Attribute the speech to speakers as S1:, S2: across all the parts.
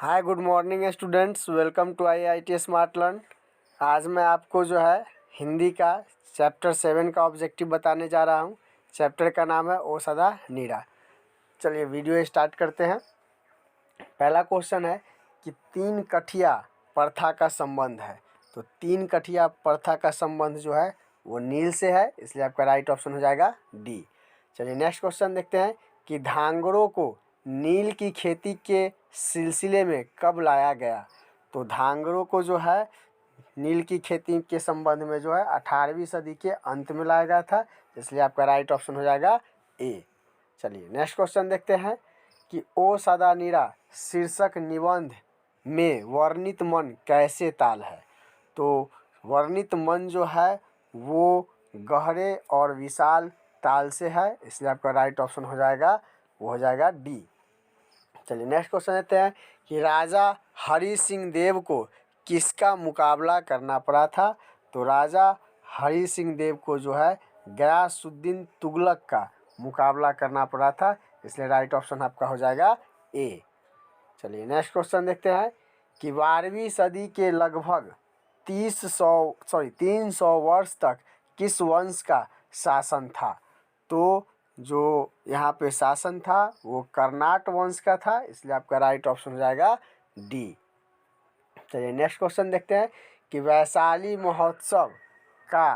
S1: Hi good morning students, welcome to IIT smart learn. आज मैं आपको जो है हिंदी का चैप्टर 7 का ऑब्जेक्टिव बताने जा रहा हूँ। चैप्टर का नाम है ओ सदा नीरा। चलिए वीडियो स्टार्ट करते हैं। पहला क्वेश्चन है कि तीन कठिया प्रथा का संबंध है। तो तीन कठिया प्रथा का संबंध जो है वो नील से है, इसलिए आपका राइट ऑप्शन हो जाएगा डी। चलिए नेक्स्ट क्वेश्चन देखते हैं कि धांगड़ों को नील की खेती के सिलसिले में कब लाया गया। तो धांगड़ों को जो है नील की खेती के संबंध में जो है 18वीं सदी के अंत में लाया गया था, इसलिए आपका राइट ऑप्शन हो जाएगा ए। चलिए नेक्स्ट क्वेश्चन देखते हैं कि ओ सदा नीरा शीर्षक निबंध में वर्णित मन कैसे ताल है। तो वर्णित मन जो है वो गहरे और विशाल ताल से है, इसलिए आपका राइट ऑप्शन हो जाएगा वो हो जाएगा डी। चलिए नेक्स्ट क्वेश्चन लेते हैं कि राजा हरि सिंह देव को किसका मुकाबला करना पड़ा था। तो राजा हरि सिंह देव को जो है गयासुद्दीन तुगलक का मुकाबला करना पड़ा था, इसलिए राइट ऑप्शन आपका हो जाएगा ए। चलिए नेक्स्ट क्वेश्चन देखते हैं कि 12वीं सदी के लगभग 300 वर्ष तक किस वंश का शासन था। तो जो यहाँ पे शासन था वो कर्नाट वंश का था, इसलिए आपका राइट ऑप्शन हो जाएगा डी। चलिए नेक्स्ट क्वेश्चन देखते हैं कि वैशाली महोत्सव का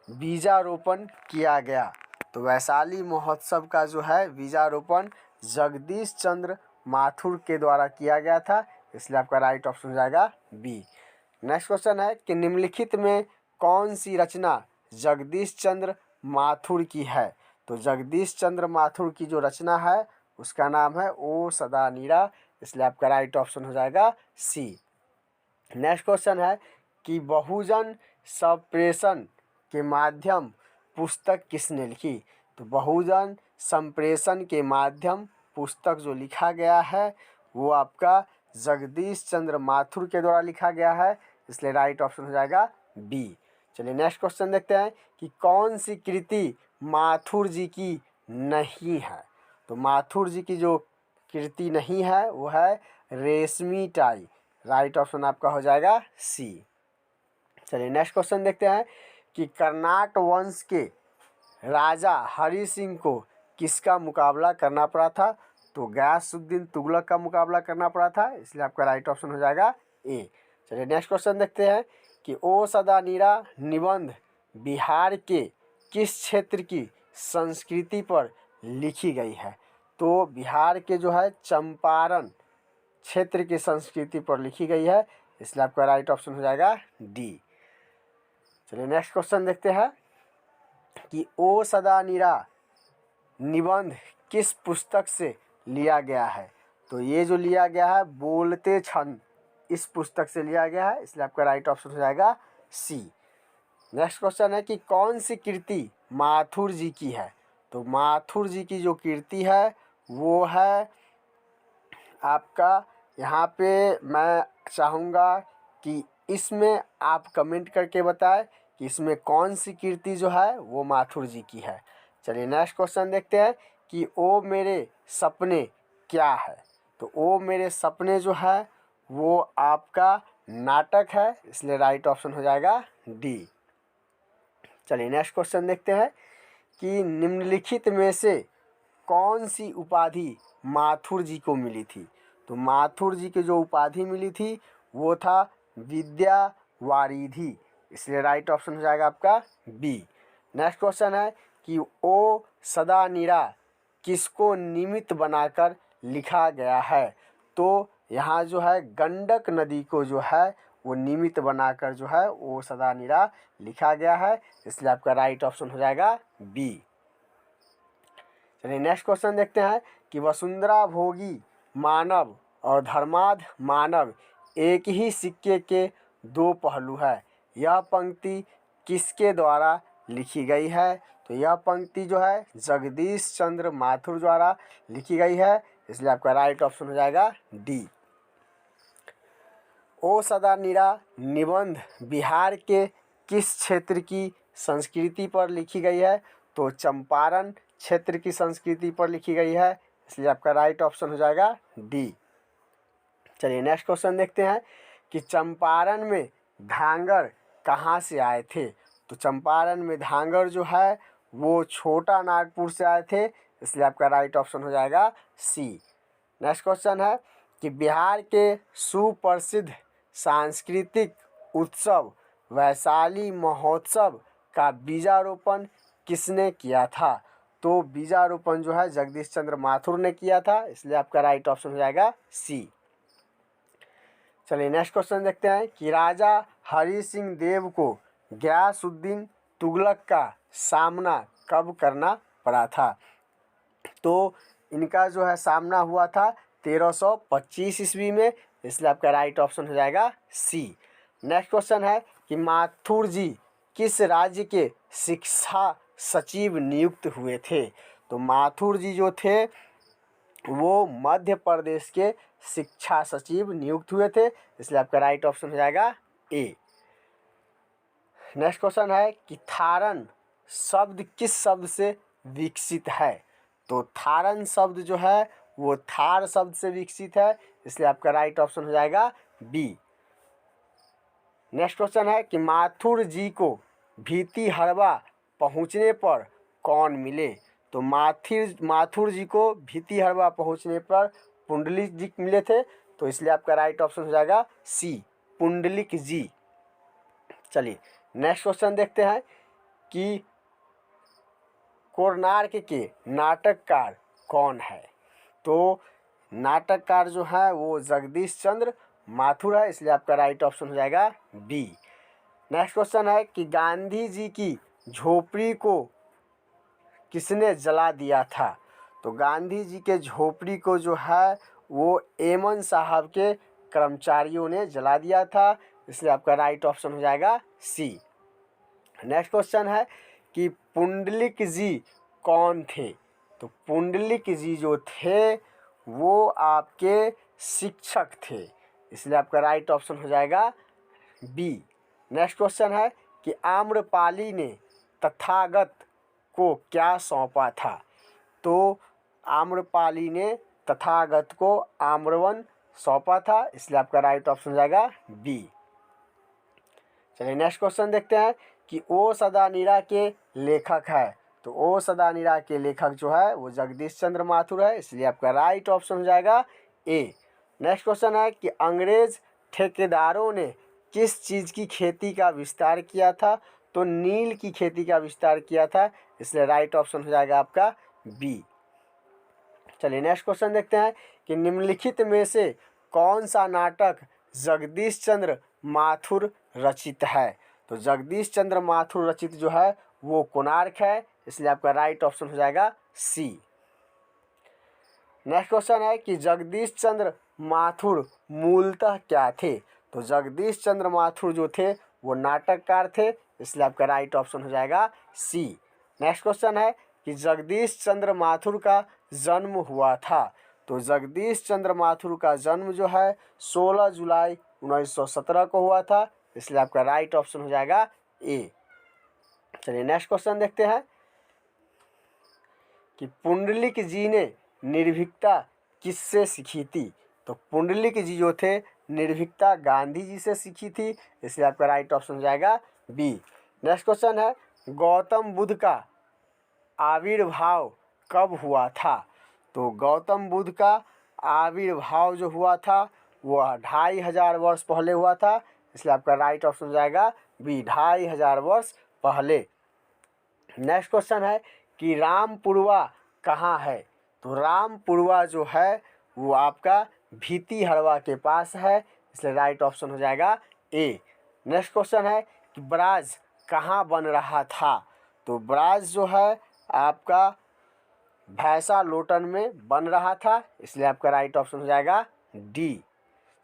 S1: बीजारोपण किया गया। तो वैशाली महोत्सव का जो है बीजारोपण जगदीश चंद्र माथुर के द्वारा किया गया था, इसलिए आपका राइट ऑप्शन हो जाएगा बी। नेक्स्ट क्वेश्चन है कि निम्नलिखित में कौन सी रचना जगदीश चंद्र माथुर की है। तो जगदीश चंद्र माथुर की जो रचना है उसका नाम है ओ सदा नीरा, इसलिए आपका राइट ऑप्शन हो जाएगा सी। नेक्स्ट क्वेश्चन है कि बहुजन संप्रेषण के माध्यम पुस्तक किसने लिखी। तो बहुजन संप्रेषण के माध्यम पुस्तक जो लिखा गया है वो आपका जगदीश चंद्र माथुर के द्वारा लिखा गया है, इसलिए राइट ऑप्शन हो जाएगा बी। चलिए नेक्स्ट क्वेश्चन देखते हैं कि कौन सी कृति माथुर जी की नहीं है। तो माथुर जी की जो कृति नहीं है वो है रेशमी टाई, राइट ऑप्शन आपका हो जाएगा सी। चलिए नेक्स्ट क्वेश्चन देखते हैं कि कर्नाट वंश के राजा हरि सिंह को किसका मुकाबला करना पड़ा था। तो गयासुद्दीन तुगलक का मुकाबला करना पड़ा था, इसलिए आपका राइट ऑप्शन हो जाएगा ए। चलिए नेक्स्ट क्वेश्चन देखते हैं कि ओ सदा नीरा निबंध बिहार के किस क्षेत्र की संस्कृति पर लिखी गई है। तो बिहार के जो है चंपारण क्षेत्र की संस्कृति पर लिखी गई है, इसलिए आपका राइट ऑप्शन हो जाएगा डी। चलिए नेक्स्ट क्वेश्चन देखते हैं कि ओ सदा नीरा निबंध किस पुस्तक से लिया गया है। तो ये जो लिया गया है बोलते छंद, इस पुस्तक से लिया गया है, इसलिए आपका राइट ऑप्शन हो जाएगा सी। नेक्स्ट क्वेश्चन है कि कौन सी कृति माथुर जी की है। तो माथुर जी की जो कृति है वो है आपका, यहाँ पे मैं चाहूँगा कि इसमें आप कमेंट करके बताएं कि इसमें कौन सी कृति जो है वो माथुर जी की है। चलिए नेक्स्ट क्वेश्चन देखते हैं कि ओ मेरे सपने क्या है। तो ओ मेरे सपने जो है वो आपका नाटक है, इसलिए राइट ऑप्शन हो जाएगा डी। चलिए नेक्स्ट क्वेश्चन देखते हैं कि निम्नलिखित में से कौन सी उपाधि माथुर जी को मिली थी। तो माथुर जी की जो उपाधि मिली थी वो था विद्या वारिधि, इसलिए राइट ऑप्शन हो जाएगा आपका बी। नेक्स्ट क्वेश्चन है कि ओ सदा नीरा किसको निमित्त बनाकर लिखा गया है। तो यहाँ जो है गंडक नदी को जो है वो निमित्त बनाकर जो है ओ सदा नीरा लिखा गया है, इसलिए आपका राइट ऑप्शन हो जाएगा बी। चलिए नेक्स्ट क्वेश्चन देखते हैं कि वसुंधरा भोगी मानव और धर्माध मानव एक ही सिक्के के दो पहलू है, यह पंक्ति किसके द्वारा लिखी गई है। तो यह पंक्ति जो है जगदीश चंद्र माथुर द्वारा लिखी गई है, इसलिए आपका राइट ऑप्शन हो जाएगा डी। ओ सदा नीरा निबंध बिहार के किस क्षेत्र की संस्कृति पर लिखी गई है। तो चंपारण क्षेत्र की संस्कृति पर लिखी गई है, इसलिए आपका राइट ऑप्शन हो जाएगा डी। चलिए नेक्स्ट क्वेश्चन देखते हैं कि चंपारण में धांगर कहाँ से आए थे। तो चंपारण में धांगर जो है वो छोटा नागपुर से आए थे, इसलिए आपका राइट ऑप्शन हो जाएगा सी। नेक्स्ट क्वेश्चन है कि बिहार के सुप्रसिद्ध सांस्कृतिक उत्सव वैशाली महोत्सव का बीजारोपण किसने किया था। तो बीजारोपण जो है जगदीश चंद्र माथुर ने किया था, इसलिए आपका राइट ऑप्शन हो जाएगा सी। चलिए नेक्स्ट क्वेश्चन देखते हैं कि राजा हरि सिंह देव को गयासुद्दीन तुगलक का सामना कब करना पड़ा था। तो इनका जो है सामना हुआ था 1325 ईस्वी में, इसलिए आपका राइट ऑप्शन हो जाएगा सी। नेक्स्ट क्वेश्चन है कि माथुर जी किस राज्य के शिक्षा सचिव नियुक्त हुए थे। तो माथुर जी जो थे वो मध्य प्रदेश के शिक्षा सचिव नियुक्त हुए थे, इसलिए आपका राइट ऑप्शन हो जाएगा ए। नेक्स्ट क्वेश्चन है कि थारन शब्द किस शब्द से विकसित है। तो थारन शब्द जो है वो थार शब्द से विकसित है, इसलिए आपका राइट ऑप्शन हो जाएगा बी। नेक्स्ट क्वेश्चन है कि माथुर जी को भीतिहरवा पहुंचने पर कौन मिले। तो माथुर जी को भीतिहरवा पहुंचने पर पुंडलिक जी मिले थे, तो इसलिए आपका राइट ऑप्शन हो जाएगा सी, पुंडलिक जी। चलिए नेक्स्ट क्वेश्चन देखते हैं कि कोणार्क के नाटककार कौन है। तो नाटककार जो है वो जगदीश चंद्र माथुर है, इसलिए आपका राइट ऑप्शन हो जाएगा बी। नेक्स्ट क्वेश्चन है कि गांधी जी की झोपड़ी को किसने जला दिया था। तो गांधी जी के झोपड़ी को जो है वो एमन साहब के कर्मचारियों ने जला दिया था, इसलिए आपका राइट ऑप्शन हो जाएगा सी। नेक्स्ट क्वेश्चन है कि पुंडलिक जी कौन थे। तो पुंडलिक जी जो थे वो आपके शिक्षक थे, इसलिए आपका राइट ऑप्शन हो जाएगा बी। नेक्स्ट क्वेश्चन है कि आम्रपाली ने तथागत को क्या सौंपा था। तो आम्रपाली ने तथागत को आम्रवन सौंपा था, इसलिए आपका राइट ऑप्शन हो जाएगा बी। चलिए नेक्स्ट क्वेश्चन देखते हैं कि ओ सदा नीरा के लेखक है। तो ओ सदा नीरा के लेखक जो है वो जगदीश चंद्र माथुर है, इसलिए आपका राइट ऑप्शन हो जाएगा ए। नेक्स्ट क्वेश्चन है कि अंग्रेज ठेकेदारों ने किस चीज़ की खेती का विस्तार किया था। तो नील की खेती का विस्तार किया था, इसलिए राइट ऑप्शन हो जाएगा आपका बी। चलिए नेक्स्ट क्वेश्चन देखते हैं कि निम्नलिखित में से कौन सा नाटक जगदीश चंद्र माथुर रचित है। तो जगदीश चंद्र माथुर रचित जो है वो कोणार्क है, इसलिए आपका राइट ऑप्शन हो जाएगा सी। नेक्स्ट क्वेश्चन है कि जगदीश चंद्र माथुर मूलतः क्या थे। तो जगदीश चंद्र माथुर जो थे वो नाटककार थे, इसलिए आपका राइट ऑप्शन हो जाएगा सी। नेक्स्ट क्वेश्चन है कि जगदीश चंद्र माथुर का जन्म हुआ था। तो जगदीश चंद्र माथुर का जन्म जो है 16 जुलाई 1917 को हुआ था, इसलिए आपका राइट ऑप्शन हो जाएगा ए। चलिए नेक्स्ट क्वेश्चन देखते हैं कि पुंडलिक जी ने निर्भीकता किससे सीखी थी। तो पुंडलिक जी जो थे निर्भीकता गांधी जी से सीखी थी, इसलिए आपका राइट ऑप्शन हो जाएगा बी। नेक्स्ट क्वेश्चन है गौतम बुद्ध का आविर्भाव कब हुआ था। तो गौतम बुद्ध का आविर्भाव जो हुआ था वो 2500 वर्ष पहले हुआ था, इसलिए आपका राइट ऑप्शन हो जाएगा बी, 2500 वर्ष पहले। नेक्स्ट क्वेश्चन है कि रामपुरवा कहाँ है। तो रामपुरवा जो है वो आपका भीतिहरवा के पास है, इसलिए राइट ऑप्शन हो जाएगा ए। नेक्स्ट क्वेश्चन है कि ब्राज कहाँ बन रहा था। तो ब्राज जो है आपका भैंसा लोटन में बन रहा था, इसलिए आपका राइट ऑप्शन हो जाएगा डी।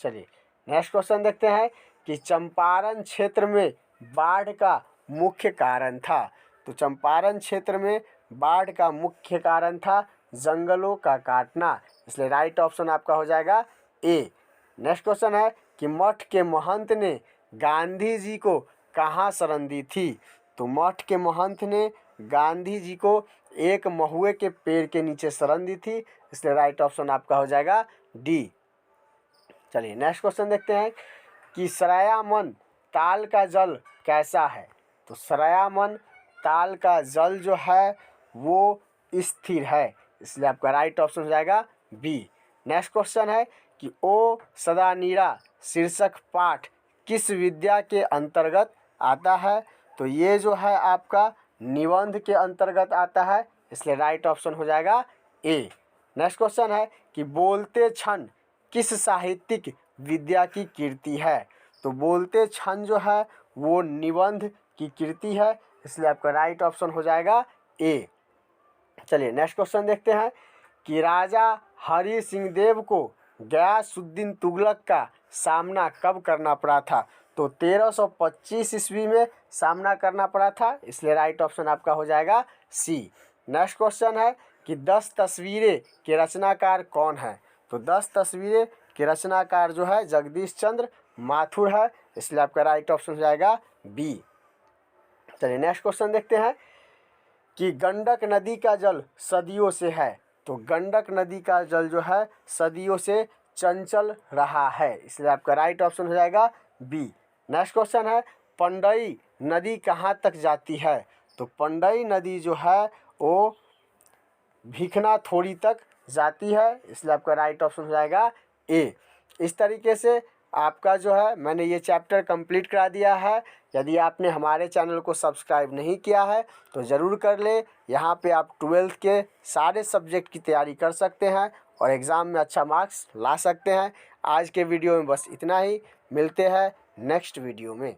S1: चलिए नेक्स्ट क्वेश्चन देखते हैं कि चंपारण क्षेत्र में बाढ़ का मुख्य कारण था। तो चंपारण क्षेत्र में बाढ़ का मुख्य कारण था जंगलों का काटना, इसलिए राइट ऑप्शन आपका हो जाएगा ए। नेक्स्ट क्वेश्चन है कि मठ के महंत ने गांधी जी को कहाँ शरण दी थी। तो मठ के महंत ने गांधी जी को एक महुए के पेड़ के नीचे शरण दी थी, इसलिए राइट ऑप्शन आपका हो जाएगा डी। चलिए नेक्स्ट क्वेश्चन देखते हैं कि सरायामन ताल का जल कैसा है। तो सरायामन ताल का जल जो है वो स्थिर है, इसलिए आपका राइट ऑप्शन हो जाएगा बी। नेक्स्ट क्वेश्चन है कि ओ सदा नीरा शीर्षक पाठ किस विद्या के अंतर्गत आता है। तो ये जो है आपका निबंध के अंतर्गत आता है, इसलिए राइट ऑप्शन हो जाएगा ए। नेक्स्ट क्वेश्चन है कि बोलते क्षण किस साहित्यिक विद्या की कीर्ति है। तो बोलते क्षण जो है वो निबंध की कीर्ति है, इसलिए आपका राइट ऑप्शन हो जाएगा ए। चलिए नेक्स्ट क्वेश्चन देखते हैं कि राजा हरि सिंह देव को गयासुद्दीन तुगलक का सामना कब करना पड़ा था। तो 1325 ईस्वी में सामना करना पड़ा था, इसलिए राइट ऑप्शन आपका हो जाएगा सी। नेक्स्ट क्वेश्चन है कि 10 तस्वीरें के रचनाकार कौन है। तो 10 तस्वीरें के रचनाकार जो है जगदीश चंद्र माथुर है, इसलिए आपका राइट ऑप्शन हो जाएगा बी। चलिए नेक्स्ट क्वेश्चन देखते हैं कि गंडक नदी का जल सदियों से है। तो गंडक नदी का जल जो है सदियों से चंचल रहा है, इसलिए आपका राइट ऑप्शन हो जाएगा बी। नेक्स्ट क्वेश्चन है पंडई नदी कहाँ तक जाती है। तो पंडई नदी जो है वो भिखना थोड़ी तक जाती है, इसलिए आपका राइट ऑप्शन हो जाएगा ए। इस तरीके से आपका जो है मैंने ये चैप्टर कंप्लीट करा दिया है। यदि आपने हमारे चैनल को सब्सक्राइब नहीं किया है तो ज़रूर कर ले। यहाँ पे आप 12th के सारे सब्जेक्ट की तैयारी कर सकते हैं और एग्ज़ाम में अच्छा मार्क्स ला सकते हैं। आज के वीडियो में बस इतना ही, मिलते हैं नेक्स्ट वीडियो में।